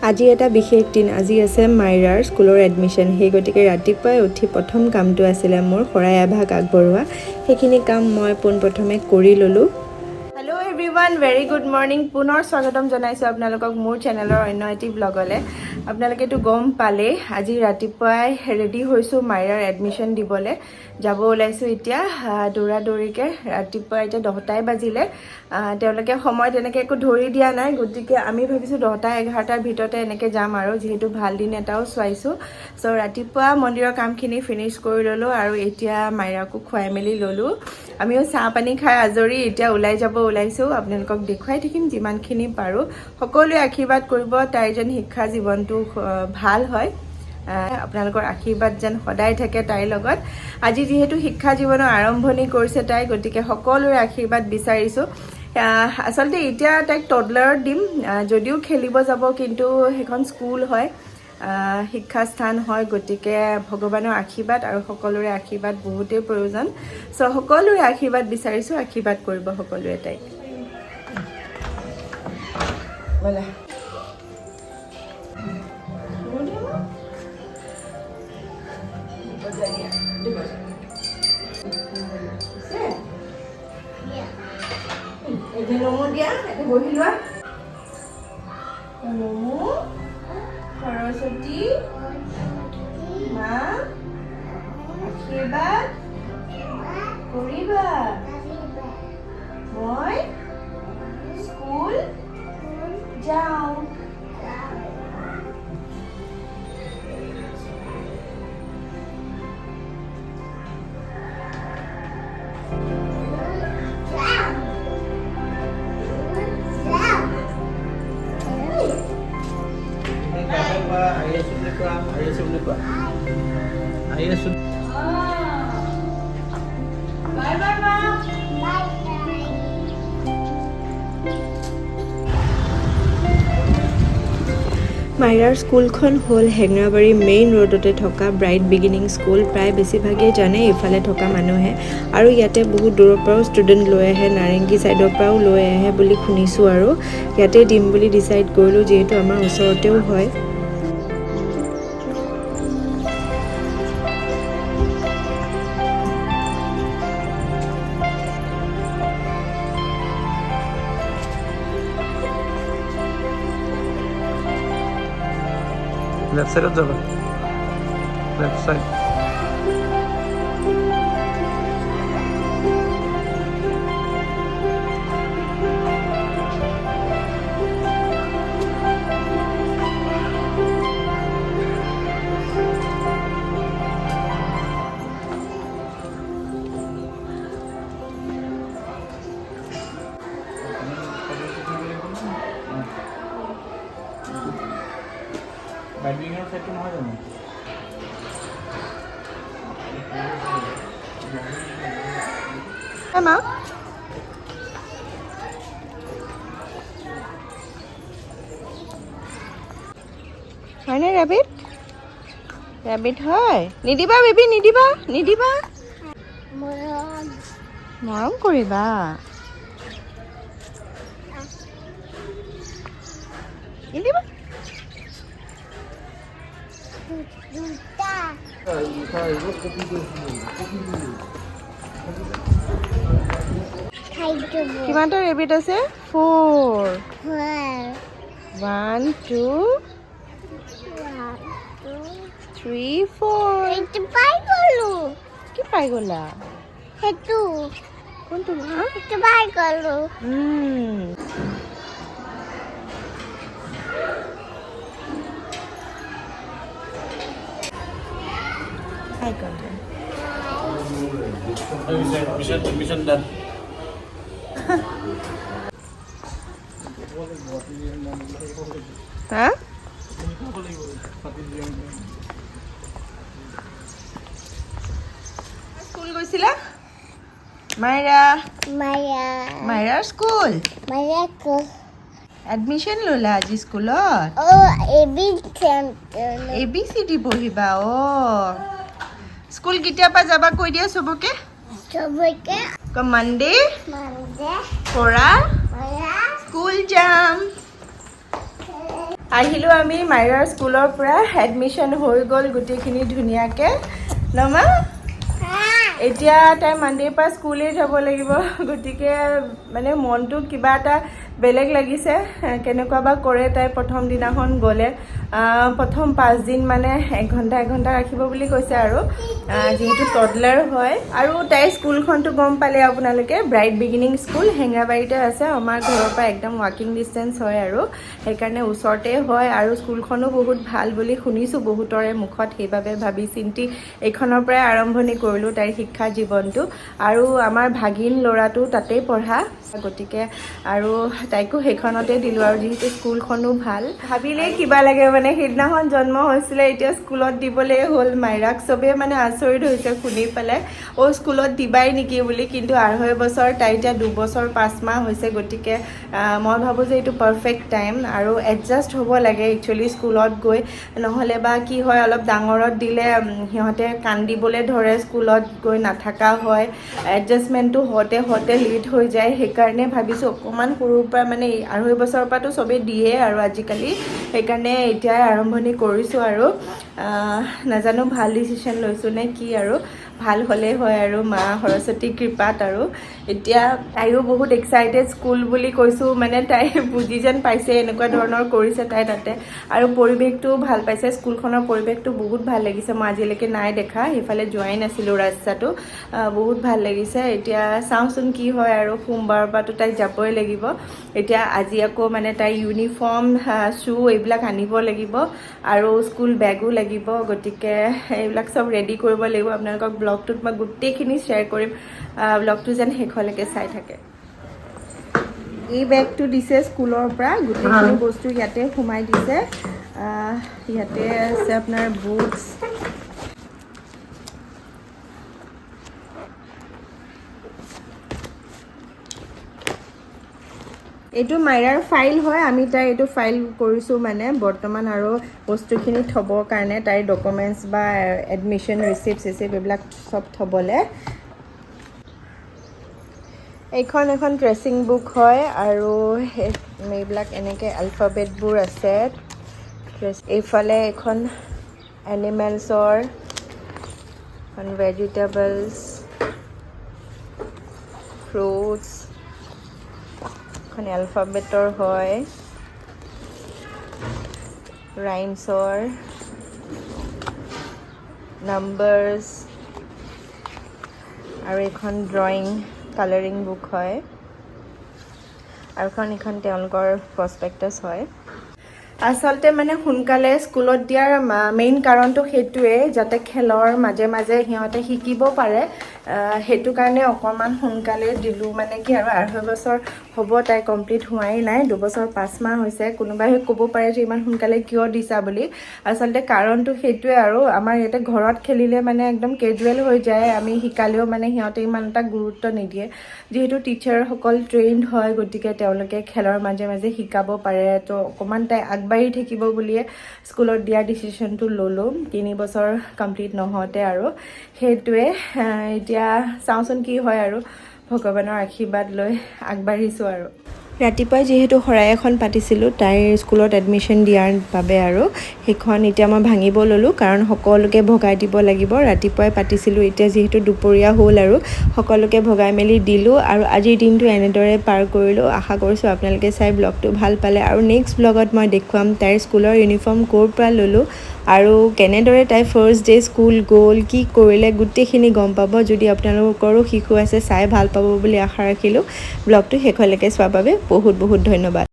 আজি এটা বিশেষ দিন। আজি আছে মাইৰাৰ স্কুলৰ এডমিশ্যন। সেই গতিকে ৰাতিপুৱাই উঠি প্ৰথম কামটো আছিলে মোৰ শৰাই এভাগ আগবঢ়োৱা। সেইখিনি কাম মই পোনপ্ৰথমে কৰি ল'লোঁ। Hello' everyone, very good morning. পুনৰ স্বাগতম জনাইছোঁ আপোনালোকক মোৰ চেনেলৰ অন্য এটি ব্লগলৈ। আপোনালোকেতো গম পালেই, আজি ৰাতিপুৱাই ৰেডি হৈছোঁ মাইৰাৰ এডমিশ্যন দিবলৈ যাব ওলাইছোঁ। এতিয়া দৌৰা দৌৰিকৈ ৰাতিপুৱা এতিয়া 10টাই বাজিলে। তেওঁলোকে সময় তেনেকৈ একো ধৰি দিয়া নাই, গতিকে আমি ভাবিছোঁ 10টা-11টাৰ ভিতৰতে এনেকৈ যাম আৰু, যিহেতু ভাল দিন এটাও চোৱাইছোঁ। চ' ৰাতিপুৱা মন্দিৰৰ কামখিনি ফিনিছ কৰি ল'লোঁ আৰু এতিয়া মাইৰাকো খুৱাই মেলি ল'লোঁ। আমিও চাহ পানী খাই আজৰি এতিয়া ওলাই যাব ওলাইছোঁ। আপোনালোকক দেখুৱাই থাকিম যিমানখিনি পাৰোঁ। সকলোৱে আশীৰ্বাদ কৰিব তাইৰ যেন শিক্ষা জীৱনটো ভাল হয়, আপোনালোকৰ আশীৰ্বাদ যেন সদায় থাকে তাইৰ লগত। আজি যিহেতু শিক্ষা জীৱনৰ আৰম্ভণি কৰিছে তাই, গতিকে সকলোৰে আশীৰ্বাদ বিচাৰিছোঁ। আচলতে এতিয়া তাইক টডলাৰত দিম, যদিও খেলিব যাব, কিন্তু সেইখন স্কুল হয়, শিক্ষাস্থান হয়, গতিকে ভগৱানৰ আশীৰ্বাদ আৰু সকলোৰে আশীৰ্বাদ বহুতেই প্ৰয়োজন। চ' সকলোৰে আশীৰ্বাদ বিচাৰিছোঁ, আশীৰ্বাদ কৰিব সকলোৱে তাইক। নমো দিয়া, এটা বহি লোৱা। নমো সৰস্বতী মা আশীৰ্বাদ কৰিবা, মই স্কুল যাওঁ। মাইৰাৰ স্কুলখন হ'ল হেঙেৰাবাৰী মেইন ৰোডতে থকা ব্ৰাইট বিগিনিং স্কুল। প্ৰায় বেছিভাগেই জানে এইফালে থকা মানুহে, আৰু ইয়াতে বহুত দূৰৰ পৰাও ষ্টুডেণ্ট লৈ আহে, নাৰেংগী ছাইডৰ পৰাও লৈ আহে বুলি শুনিছোঁ, আৰু ইয়াতে দিম বুলি ডিচাইড কৰিলোঁ যিহেতু আমাৰ ওচৰতেও হয়। লেফট সাইডত যাবা, লেফট সাইড। বাইকিংৰ সাইডটো নহয় জানো? মা হয়নে ৰেবিট? ৰেবিট হয়। নিদিবা বেবী, নিদিবা, নিদিবা, মৰম কৰিবা। নিদিবা। কিমানটা ৰেবিট আছে? 4। 1 2 3 4। পাই গলো। কি পাই গলা? সেইটো কোনটো মা? সেইটো পাই গলো। Hi, Gordon. Mission done. Huh? School গৈছিলা? মাইৰাৰ স্কুল এডমিশ্যন ল'লা আজি স্কুলত? ABCD পঢ়িবা? স্কুল কেতিয়াৰ পৰা যাবা কৈ দিয়া চবকে। মানডে পৰা স্কুল যাম। আহিলোঁ আমি মাইৰাৰ স্কুলৰ পৰা এডমিশ্যন হৈ গ'ল গোটেইখিনি ধুনীয়াকৈ নমা এতিয়া তাই মানডেৰ পৰা স্কুলেই যাব লাগিব গতিকে মানে মনটো কিবা এটা বেলেগ লাগিছে কেনেকুৱা বা কৰে তাই প্ৰথম দিনাখন গ'লে প্ৰথম 5 দিন মানে 1 ঘণ্টা ৰাখিব বুলি কৈছে আৰু যিহেতু টডলাৰ হয় আৰু তাইৰ স্কুলখনটো গম পালে আপোনালোকে ব্ৰাইট বিগিনিং স্কুল হেঙেৰাবাৰীতে আছে আমাৰ ঘৰৰ পৰা একদম ৱাকিং ডিষ্টেঞ্চ হয় আৰু সেইকাৰণে ওচৰতে হয় আৰু স্কুলখনো বহুত ভাল বুলি শুনিছোঁ বহুতৰে মুখত সেইবাবে ভাবি চিন্তি এইখনৰ পৰাই আৰম্ভণি কৰিলোঁ তাইৰ শিক্ষা জীৱনটো আৰু আমাৰ ভাগিন ল'ৰাটো তাতেই পঢ়া গতিকে আৰু তাইকো সেইখনতে দিলোঁ আৰু যিহেতু স্কুলখনো ভাল ভাবিলেই কিবা লাগে মানে সেইদিনাখন জন্ম হৈছিলে এতিয়া স্কুলত দিবলৈ হ'ল মাইৰাক চবেই মানে আচৰিত হৈছে শুনি পেলাই স্কুলত দিবাই নেকি বুলি কিন্তু 2.5 বছৰ তাই এতিয়া 2 বছৰ 5 মাহ হৈছে গতিকে মই ভাবোঁ যে এইটো পাৰফেক্ট টাইম আৰু এডজাষ্ট হ'ব লাগে একচুৱেলি স্কুলত গৈ নহ'লে বা কি হয় অলপ ডাঙৰত দিলে সিহঁতে কান্দিবলৈ ধৰে স্কুলত গৈ নাথাকা হয় এডজাষ্টমেণ্টটো হওঁতে লেট হৈ যায় সেইকাৰণে ভাবিছোঁ অকণমান সৰুৰ পৰা মানে 2.5 বছৰৰ পৰাতো চবেই দিয়ে আৰু আজিকালি সেইকাৰণে এতিয়াই আৰম্ভণি কৰিছোঁ আৰু নাজানো ভাল ডিচিশ্যন লৈছোঁ নে কি আৰু ভাল হ'লেই হয় আৰু মা সৰস্বতীৰ কৃপাত আৰু এতিয়া তাইও বহুত এক্সাইটেড স্কুল বুলি কৈছোঁ মানে তাই বুজি যেন পাইছে এনেকুৱা ধৰণৰ কৰিছে তাই তাতে আৰু পৰিৱেশটোও ভাল পাইছে স্কুলখনৰ পৰিৱেশটো বহুত ভাল লাগিছে মই আজিলৈকে নাই দেখা সেইফালে যোৱাই নাছিলোঁ ৰাস্তাটো বহুত ভাল লাগিছে এতিয়া চাওঁচোন কি হয় আৰু সোমবাৰৰ পৰাতো তাই যাবই লাগিব এতিয়া আজি আকৌ মানে তাই ইউনিফৰ্ম শ্বু এইবিলাক আনিব লাগিব আৰু স্কুল বেগো লাগিব গতিকে এইবিলাক চব ৰেডি কৰিব লাগিব আপোনালোকক ব্লগটোত মই গোটেইখিনি শ্বেয়াৰ কৰিম ব্লগটো যেন শেষলৈকে চাই থাকে এই বেগটো দিছে স্কুলৰ পৰা গোটেইখিনি বস্তু ইয়াতে সোমাই দিছে ইয়াতে আছে আপোনাৰ বুটছ এইটো মাইৰাৰ ফাইল হয় আমি তাই এইটো ফাইল কৰিছোঁ মানে বৰ্তমান আৰু বস্তুখিনি থ'বৰ কাৰণে তাইৰ ডকুমেণ্টছ বা এডমিশ্যন ৰিচিপ্ট এইবিলাক চব থ'বলৈ এইখন এখন ট্ৰেচিং বুক হয় আৰু এইবিলাক এনেকৈ এলফাবেটবোৰ আছে এইফালে এখন এনিমেলছৰ এখন ভেজিটেবলছ ফ্ৰুটছ এখন এলফাবেটৰ হয় ৰাইমছৰ নাম্বাৰছ আৰু এখন ড্ৰয়িং কালাৰিং বুক হয় আৰু এখন তেওঁলোকৰ প্ৰস্পেক্টাছ হয় আচলতে মানে সোনকালে স্কুলত দিয়াৰ মেইন কাৰণটো সেইটোৱেই যাতে খেলৰ মাজে মাজে সিহঁতে শিকিব পাৰে সেইটো কাৰণে অকণমান সোনকালে দিলোঁ মানে কি আৰু 2.5 বছৰ হ'ব তাই কমপ্লিট হোৱাই নাই 2 বছৰ 5 মাহ হৈছে কোনোবাই ক'ব পাৰে যে ইমান সোনকালে কিয় দিছা বুলি আচলতে কাৰণটো সেইটোৱে আৰু আমাৰ ইয়াতে ঘৰত খেলিলে মানে একদম কেজুৱেল হৈ যায় আমি শিকালেও মানে সিহঁতে ইমান এটা গুৰুত্ব নিদিয়ে যিহেতু টিচাৰসকল ট্ৰেইনড হয় গতিকে তেওঁলোকে খেলৰ মাজে মাজে শিকাব পাৰে তো অকণমান তাই আগবাঢ়ি থাকিব বুলিয়ে স্কুলত দিয়া ডিচিশ্যনটো ল'লোঁ 3 বছৰ কমপ্লিট নহওঁতে আৰু সেইটোৱে এতিয়া চাওঁচোন কি হয় আৰু ভগৱানৰ আশীৰ্বাদ লৈ আগবাঢ়িছোঁ আৰু ৰাতিপুৱাই যিহেতু শৰাই এখন পাতিছিলোঁ তাইৰ স্কুলত এডমিশ্যন দিয়াৰ বাবে আৰু সেইখন এতিয়া মই ভাঙিব ল'লোঁ কাৰণ সকলোকে ভগাই দিব লাগিব ৰাতিপুৱাই পাতিছিলোঁ এতিয়া যিহেতু দুপৰীয়া হ'ল আৰু সকলোকে ভগাই মেলি দিলোঁ আৰু আজিৰ দিনটো এনেদৰে পাৰ কৰিলোঁ আশা কৰিছোঁ আপোনালোকে চাই ব্লগটো ভাল পালে আৰু নেক্সট ব্লগত মই দেখুৱাম তাইৰ স্কুলৰ ইউনিফৰ্ম ক'ৰ পৰা ল'লোঁ আৰু কেনেদৰে তাই ফাৰ্ষ্ট ডে স্কুল গ'ল কি কৰিলে গোটেইখিনি গম পাব যদি আপোনালোকৰো শিশু আছে চাই ভাল পাব বুলি আশা ৰাখিলোঁ ব্লগটো শেষলৈকে চোৱাৰ বাবে বহুত বহুত ধন্যবাদ